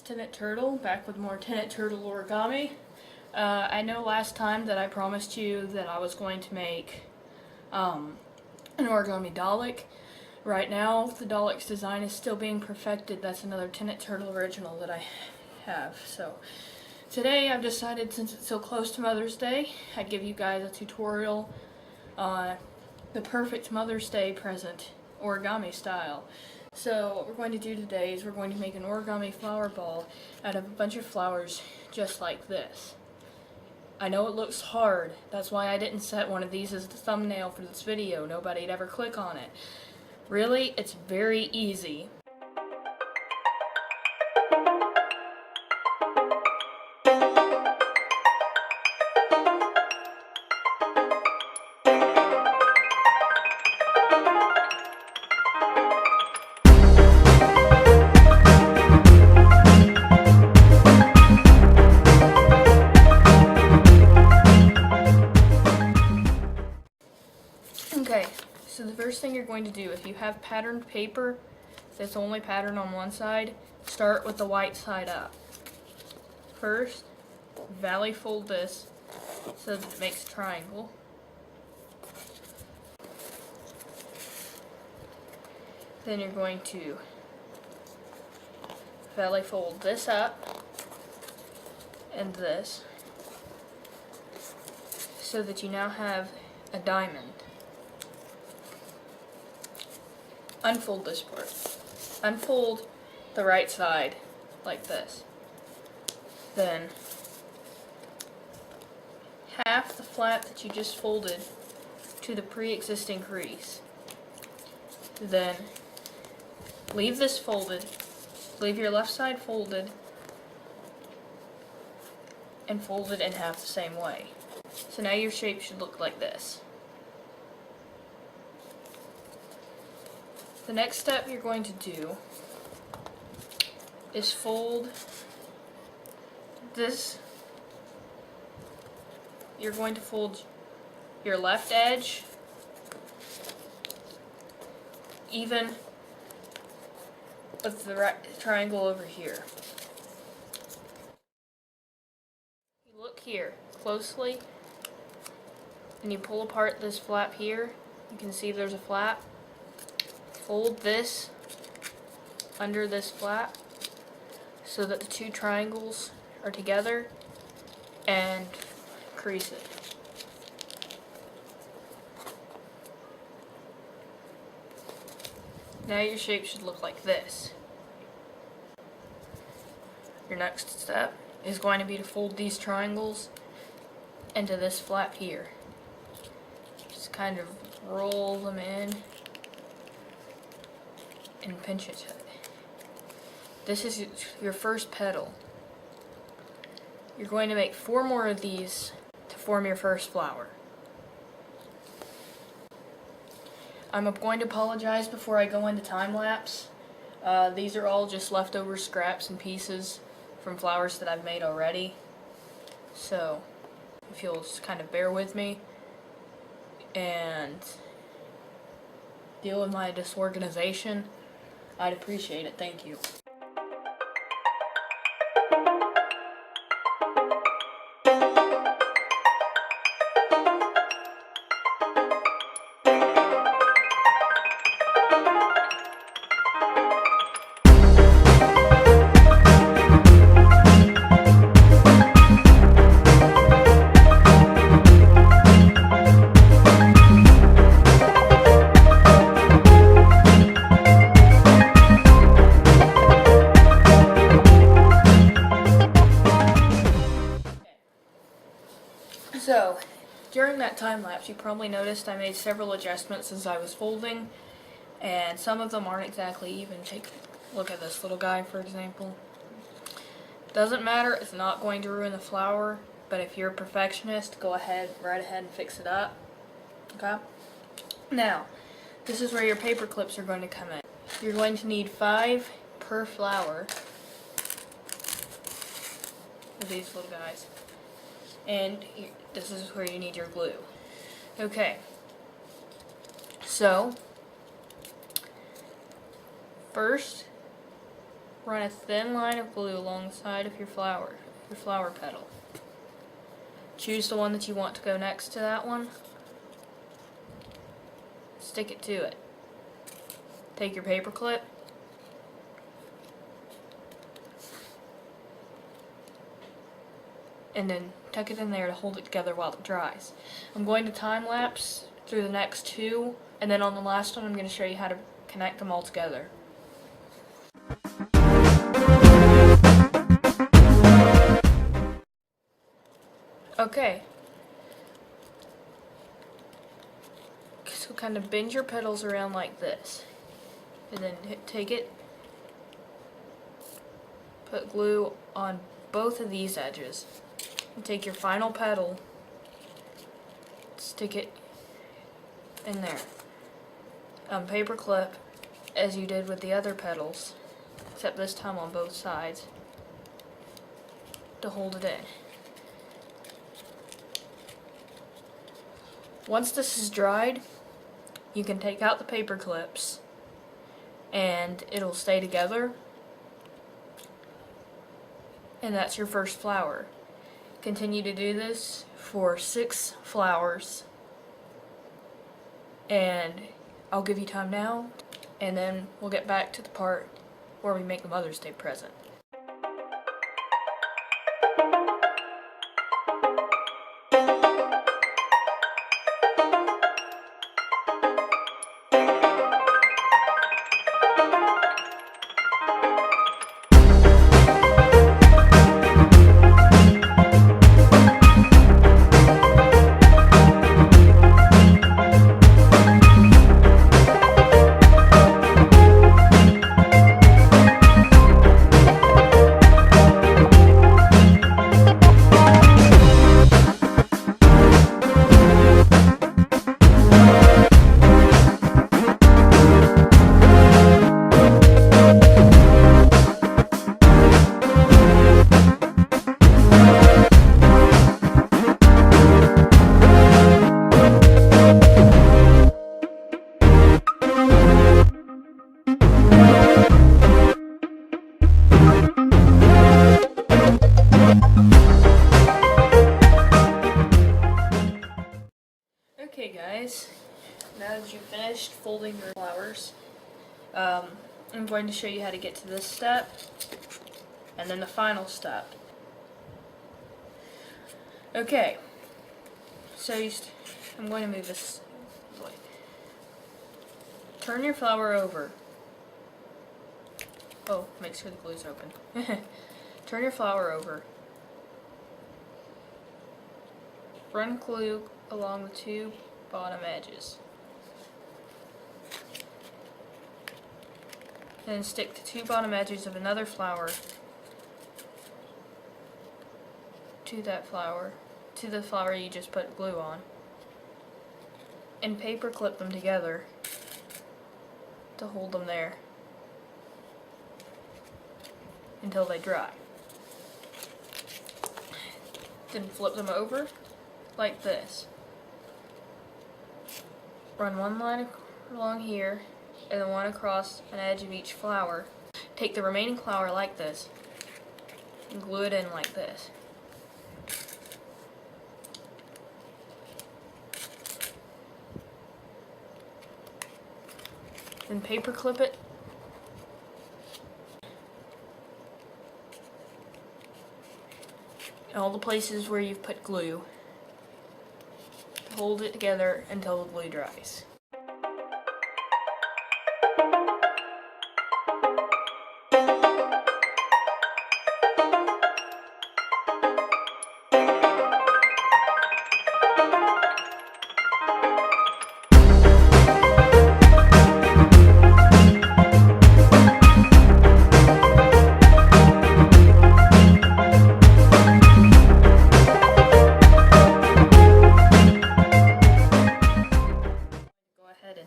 Tennant Turtle, back with more Tennant Turtle origami. I know last time that I promised you that I was going to make an origami Dalek. Right now, the Dalek's design is still being perfected. That's another Tennant Turtle original that I have. So today I've decided, since it's so close to Mother's Day, I'd give you guys a tutorial on the perfect Mother's Day present origami style. So what we're going to do today is we're going to make an origami flower ball out of a bunch of flowers just like this. I know it looks hard, that's why I didn't set one of these as the thumbnail for this video. Nobody'd ever click on it. Really, it's very easy. Okay, so the first thing you're going to do, if you have patterned paper that's only patterned on one side, start with the white side up. First, valley fold this so that it makes a triangle. Then you're going to valley fold this up and this so that you now have a diamond. Unfold this part. Unfold the right side like this. Then half the flap that you just folded to the pre-existing crease. Then leave this folded, leave your left side folded, and fold it in half the same way. So now your shape should look like this. The next step you're going to do is fold this. You're going to fold your left edge even with the right triangle over here. You look here closely and you pull apart this flap here. You can see there's a flap. Fold this under this flap so that the two triangles are together and crease it. Now your shape should look like this. Your next step is going to be to fold these triangles into this flap here. Just kind of roll them in and pinch it. This is your first petal. You're going to make 4 more of these to form your first flower. I'm going to apologize before I go into time lapse. These are all just leftover scraps and pieces from flowers that I've made already. So if you'll just kind of bear with me and deal with my disorganization, I'd appreciate it. Thank you. So, during that time lapse, you probably noticed I made several adjustments as I was folding, and some of them aren't exactly even. Take a look at this little guy, for example. Doesn't matter, it's not going to ruin the flower, but if you're a perfectionist, go ahead, right ahead and fix it up. Okay? Now, this is where your paper clips are going to come in. You're going to need 5 per flower of these little guys. And this is where you need your glue. Okay, so first run a thin line of glue along the side of your flower petal. Choose the one that you want to go next to that one. Stick it to it. Take your paper clip, and then tuck it in there to hold it together while it dries. I'm going to time lapse through the next two, and then on the last one I'm going to show you how to connect them all together. Okay, so kind of bend your petals around like this, and then take it, put glue on both of these edges, and take your final petal, stick it in there. Paper clip as you did with the other petals, except this time on both sides, to hold it in. Once this is dried, you can take out the paper clips and it'll stay together, and that's your first flower. Continue to do this for 6 flowers, and I'll give you time now, and then we'll get back to the part where we make the Mother's Day present. Okay guys, now that you've finished folding your flowers, I'm going to show you how to get to this step, and then the final step. Okay, so I'm going to move this way. Turn your flower over. Oh, make sure the glue's open. Turn your flower over. Run glue along the 2 bottom edges. Then stick the 2 bottom edges of another flower to that flower, to the flower you just put glue on, and paper clip them together to hold them there until they dry. Then flip them over like this. Run one line along here and then one across an edge of each flower. Take the remaining flower like this and glue it in like this. Then paper clip it in all the places where you've put glue. Hold it together until the glue dries.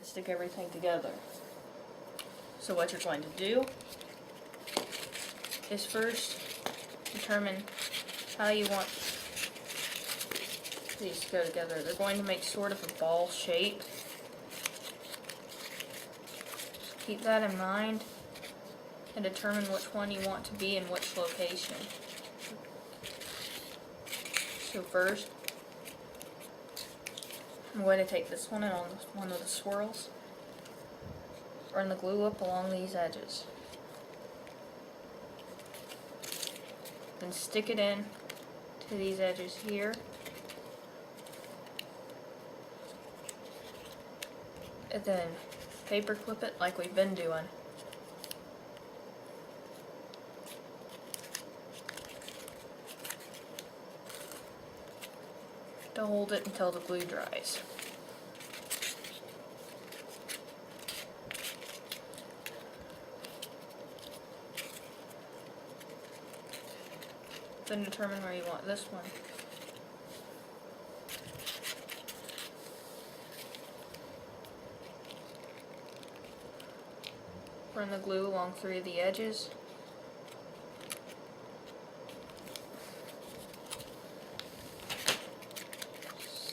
Stick everything together. So what you're going to do is first determine how you want these to go together. They're going to make sort of a ball shape. So keep that in mind. and determine which one you want to be in which location. So first, I'm going to take this one and on one of the swirls, run the glue up along these edges, then stick it in to these edges here, and then paper clip it like we've been doing. To hold it until the glue dries. Then determine where you want this one. Run the glue along 3 of the edges.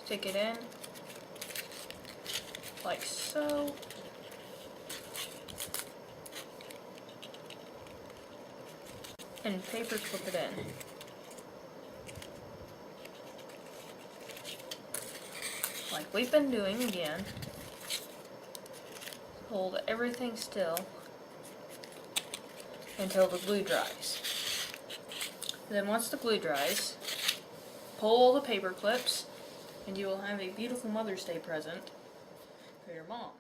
Stick it in, like so. And paper clip it in. Like we've been doing again. Hold everything still until the glue dries. Then once the glue dries, pull all the paper clips, and you will have a beautiful Mother's Day present for your mom.